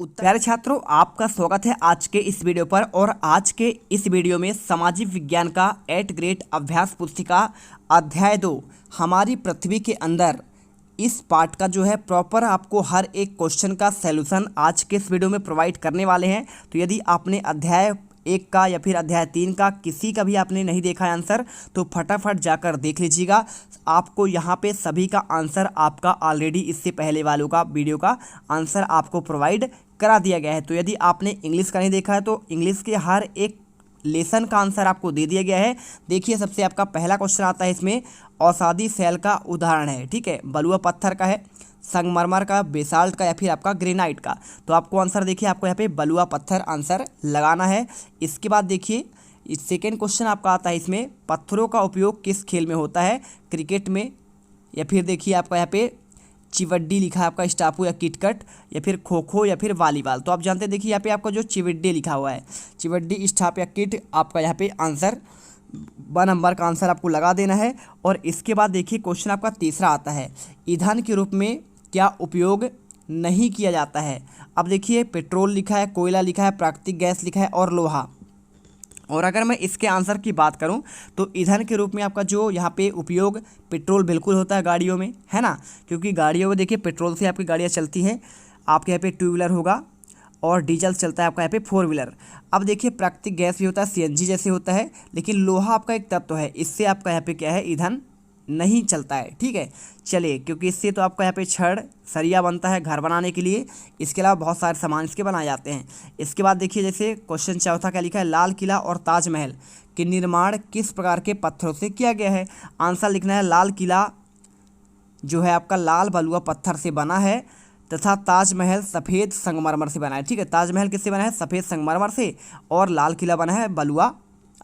उत्तर। प्यारे छात्रों, आपका स्वागत है आज के इस वीडियो पर। और आज के इस वीडियो में सामाजिक विज्ञान का 8th ग्रेड अभ्यास पुस्तिका अध्याय 2 हमारी पृथ्वी के अंदर, इस पार्ट का जो है प्रॉपर आपको हर एक क्वेश्चन का सैल्यूशन आज के इस वीडियो में प्रोवाइड करने वाले हैं। तो यदि आपने अध्याय 1 का या फिर अध्याय 3 का किसी का भी आपने नहीं देखा है आंसर, तो फटाफट जाकर देख लीजिएगा। आपको यहाँ पे सभी का आंसर आपका ऑलरेडी इससे पहले वालों का वीडियो का आंसर आपको प्रोवाइड करा दिया गया है। तो यदि आपने इंग्लिश का नहीं देखा है तो इंग्लिश के हर एक लेसन का आंसर आपको दे दिया गया है। देखिए, सबसे आपका पहला क्वेश्चन आता है, इसमें औषधि सेल का उदाहरण है। ठीक है, बलुआ पत्थर का है, संगमरमर का, बेसाल्ट का या फिर आपका ग्रेनाइट का। तो आपको आंसर देखिए, आपको यहाँ पे बलुआ पत्थर आंसर लगाना है। इसके बाद देखिए, इस सेकेंड क्वेश्चन आपका आता है, इसमें पत्थरों का उपयोग किस खेल में होता है? क्रिकेट में, या फिर देखिए आपका यहाँ पे चिवड्डी लिखा है आपका, स्टापू या किटकट, या फिर खो खो या फिर वॉलीबॉल। तो आप जानते हैं, देखिए यहाँ पे आपका जो चिवड्डी लिखा हुआ है, चिवड्डी, स्टाप या किट, आपका यहाँ पे आंसर 1 नंबर का आंसर आपको लगा देना है। और इसके बाद देखिए क्वेश्चन आपका तीसरा आता है, ईंधन के रूप में क्या उपयोग नहीं किया जाता है? अब देखिए, पेट्रोल लिखा है, कोयला लिखा है, प्राकृतिक गैस लिखा है और लोहा। और अगर मैं इसके आंसर की बात करूं तो ईंधन के रूप में आपका जो यहाँ पे उपयोग पेट्रोल बिल्कुल होता है गाड़ियों में, है ना, क्योंकि गाड़ियों में देखिए पेट्रोल से आपकी गाड़ियाँ चलती हैं। आपके यहाँ पे 2 व्हीलर होगा और डीजल चलता है आपका यहाँ पे 4 व्हीलर। अब देखिए, प्राकृतिक गैस भी होता है, सीएनजी जैसे होता है, लेकिन लोहा आपका एक तत्व है, इससे आपका यहाँ पे क्या है, ईंधन नहीं चलता है। ठीक है, चलिए, क्योंकि इससे तो आपका यहाँ पे छड़, सरिया बनता है घर बनाने के लिए। इसके अलावा बहुत सारे सामान इसके बनाए जाते हैं। इसके बाद देखिए, जैसे क्वेश्चन चौथा क्या लिखा है, लाल किला और ताजमहल के निर्माण किस प्रकार के पत्थरों से किया गया है? आंसर लिखना है, लाल किला जो है आपका लाल बलुआ पत्थर से बना है तथा ताजमहल सफ़ेद संगमरमर से बना है। ठीक है, ताजमहल किससे बना है? सफ़ेद संगमरमर से। और लाल किला बना है बलुआ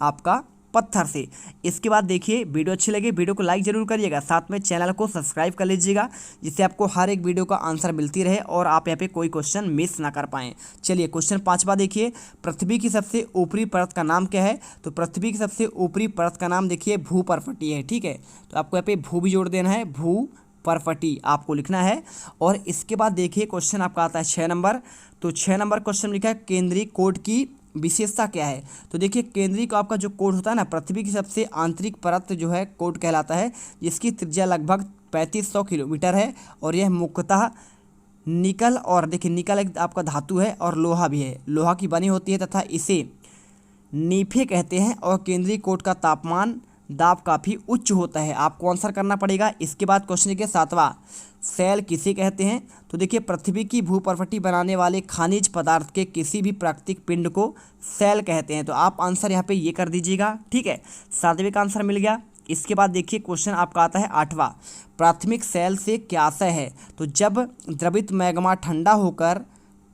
आपका पत्थर से। इसके बाद देखिए, वीडियो अच्छी लगे वीडियो को लाइक ज़रूर करिएगा, साथ में चैनल को सब्सक्राइब कर लीजिएगा, जिससे आपको हर एक वीडियो का आंसर मिलती रहे और आप यहाँ पे कोई क्वेश्चन मिस ना कर पाएँ। चलिए, क्वेश्चन 5वां देखिए, पृथ्वी की सबसे ऊपरी परत का नाम क्या है? तो पृथ्वी की सबसे ऊपरी परत का नाम देखिए भूपर्फटी है। ठीक है, तो आपको यहाँ पे भू भी जोड़ देना है, भू परफटी आपको लिखना है। और इसके बाद देखिए, क्वेश्चन आपका आता है 6 नंबर। तो 6 नंबर क्वेश्चन लिखा है, केंद्रीय कोड की विशेषता क्या है? तो देखिए, केंद्रीय का आपका जो कोड होता है ना, पृथ्वी की सबसे आंतरिक परत जो है कोड कहलाता है, जिसकी त्रिज्या लगभग 3500 किलोमीटर है। और यह मुख्यतः निकल, और देखिए निकल एक आपका धातु है और लोहा भी है, लोहा की बनी होती है तथा इसे नीफे कहते हैं। और केंद्रीय कोड का तापमान दाब काफ़ी उच्च होता है। आपको आंसर करना पड़ेगा। इसके बाद क्वेश्चन के 7वां, सेल किसे कहते हैं? तो देखिए, पृथ्वी की भूपर्फटी बनाने वाले खनिज पदार्थ के किसी भी प्राकृतिक पिंड को सेल कहते हैं। तो आप आंसर यहाँ पे ये कर दीजिएगा। ठीक है, 7वें का आंसर मिल गया। इसके बाद देखिए, क्वेश्चन आपका आता है 8वां, प्राथमिक सेल से क्या आशय है? तो जब द्रवित मैग्मा ठंडा होकर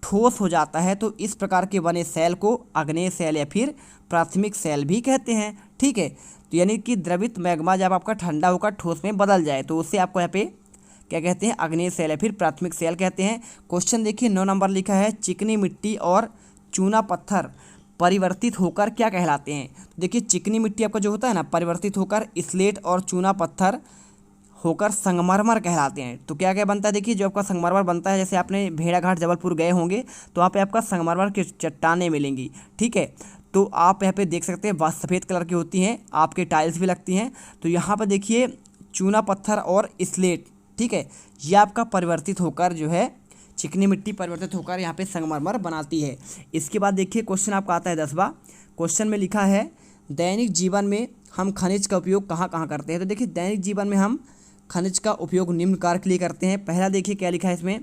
ठोस हो जाता है तो इस प्रकार के बने सेल को अग्नेय सेल या फिर प्राथमिक सेल भी कहते हैं। ठीक है, तो यानी कि द्रवित मैग्मा जब आपका ठंडा होकर ठोस में बदल जाए तो उससे आपको यहाँ पे क्या कहते हैं? अग्नेय सेल या फिर प्राथमिक सेल कहते हैं। क्वेश्चन देखिए 9 नंबर लिखा है, चिकनी मिट्टी और चूना पत्थर परिवर्तित होकर क्या कहलाते हैं? देखिए, चिकनी मिट्टी आपका जो होता है ना, परिवर्तित होकर स्लेट और चूना पत्थर होकर संगमरमर कहलाते हैं। तो क्या क्या बनता है? देखिए, जो आपका संगमरमर बनता है, जैसे आपने भेड़ाघाट जबलपुर गए होंगे तो वहाँ पे आपका संगमरमर की चट्टानें मिलेंगी। ठीक है, तो आप यहाँ पे देख सकते हैं वह सफ़ेद कलर की होती हैं, आपके टाइल्स भी लगती हैं। तो यहाँ पर देखिए, चूना पत्थर और स्लेट, ठीक है, ये आपका परिवर्तित होकर जो है चिकनी मिट्टी परिवर्तित होकर यहाँ पे संगमरमर बनाती है। इसके बाद देखिए, क्वेश्चन आपका आता है 10वां। क्वेश्चन में लिखा है, दैनिक जीवन में हम खनिज का उपयोग कहाँ कहाँ करते हैं? तो देखिए, दैनिक जीवन में हम खनिज का उपयोग निम्न कार्य के लिए करते हैं। पहला देखिए क्या लिखा है इसमें,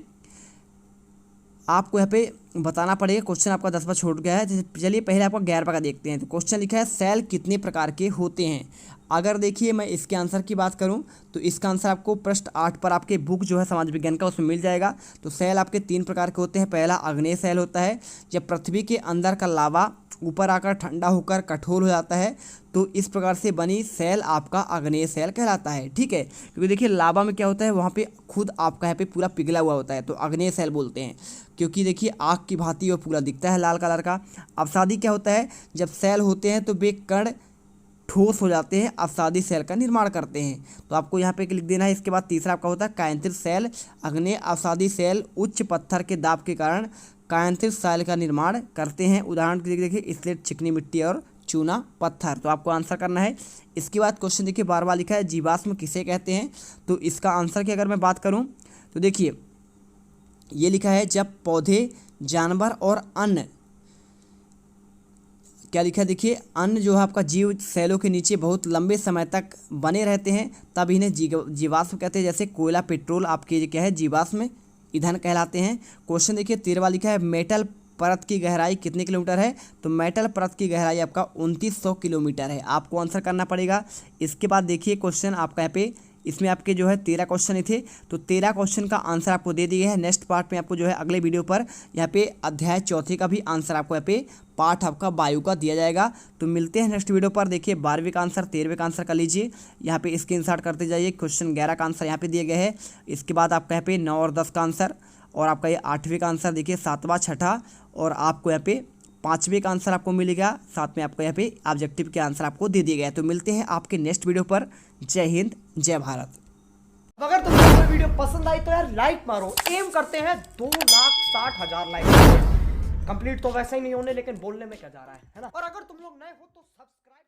आपको यहाँ पे बताना पड़ेगा। क्वेश्चन आपका 10वां छोड़ गया है। चलिए पहले आपका 11वां का देखते हैं। तो क्वेश्चन लिखा है, सेल कितने प्रकार के होते हैं? अगर देखिए मैं इसके आंसर की बात करूं तो इसका आंसर आपको पृष्ठ 8 पर आपके बुक जो है समाज विज्ञान का, उसमें मिल जाएगा। तो सेल आपके 3 प्रकार के होते हैं। पहला अग्नेय सेल होता है, जब पृथ्वी के अंदर का लावा ऊपर आकर ठंडा होकर कठोर हो जाता है तो इस प्रकार से बनी सेल आपका अग्नेय सेल कहलाता है। ठीक है, क्योंकि देखिए लावा में क्या होता है, वहाँ पे खुद आपका यहाँ पे पूरा पिघला हुआ होता है, तो अग्नेय सेल बोलते हैं। क्योंकि देखिए आग की भांति वो पूरा दिखता है लाल कलर का। अवसादी क्या होता है, जब सेल होते हैं तो वे कण ठोस हो जाते हैं, अवसादी सेल का निर्माण करते हैं। तो आपको यहाँ पे लिख देना है। इसके बाद तीसरा आपका होता है कायांत्रित सेल। अग्नेय अवसादी सेल उच्च पत्थर के दाब के कारण कायांतित साइल का निर्माण करते हैं? उदाहरण के लिए देखिए स्लेट, चिकनी मिट्टी और चूना पत्थर। तो आपको आंसर करना है। इसके बाद क्वेश्चन देखिए 12वां लिखा है जीवाश्म किसे कहते हैं? तो इसका आंसर की अगर मैं बात करूं तो देखिए ये लिखा है जब पौधे, जानवर और अन्य, क्या लिखा है देखिए, अन्य जो है आपका जीव सेलों के नीचे बहुत लंबे समय तक बने रहते हैं तब इन्हें जीवाश्म कहते हैं। जैसे कोयला, पेट्रोल आपके क्या है जीवाश्म ईंधन कहलाते हैं। क्वेश्चन देखिए 13वां लिखा है मेटल परत की गहराई कितने किलोमीटर है? तो मेटल परत की गहराई आपका 2900 किलोमीटर है। आपको आंसर करना पड़ेगा। इसके बाद देखिए क्वेश्चन आपका यहाँ पे, इसमें आपके जो है 13 क्वेश्चन ही थे, तो 13 क्वेश्चन का आंसर आपको दे दिया है। नेक्स्ट पार्ट में आपको जो है अगले वीडियो पर यहाँ पे अध्याय 4 का भी आंसर आपको यहाँ पे पार्ट आपका वायु का दिया जाएगा। तो मिलते हैं नेक्स्ट वीडियो पर। देखिए 12वीं का आंसर 13वें का आंसर कर लीजिए, यहाँ पे स्क्रीनशॉट करते जाइए। क्वेश्चन 11 का आंसर यहाँ पे दिए गए हैं। इसके बाद आपका यहाँ पे 9 और 10 का आंसर, और आपका ये 8वीं का आंसर देखिए 7वां, 6ठा, और आपको यहाँ पे 5वें का आंसर आपको मिलेगा। साथ में आपको यहाँ पे ऑब्जेक्टिव के आंसर आपको दे दिए गए। तो मिलते हैं आपके नेक्स्ट वीडियो पर। जय हिंद, जय भारत। अगर तुम्हें कोई वीडियो पसंद आई तो यार लाइक मारो। एम करते हैं 2,60,000 लाइक। कंप्लीट तो वैसे ही नहीं होने, लेकिन बोलने में क्या जा रहा है ना। और अगर तुम लोग नए हो तो सब्सक्राइब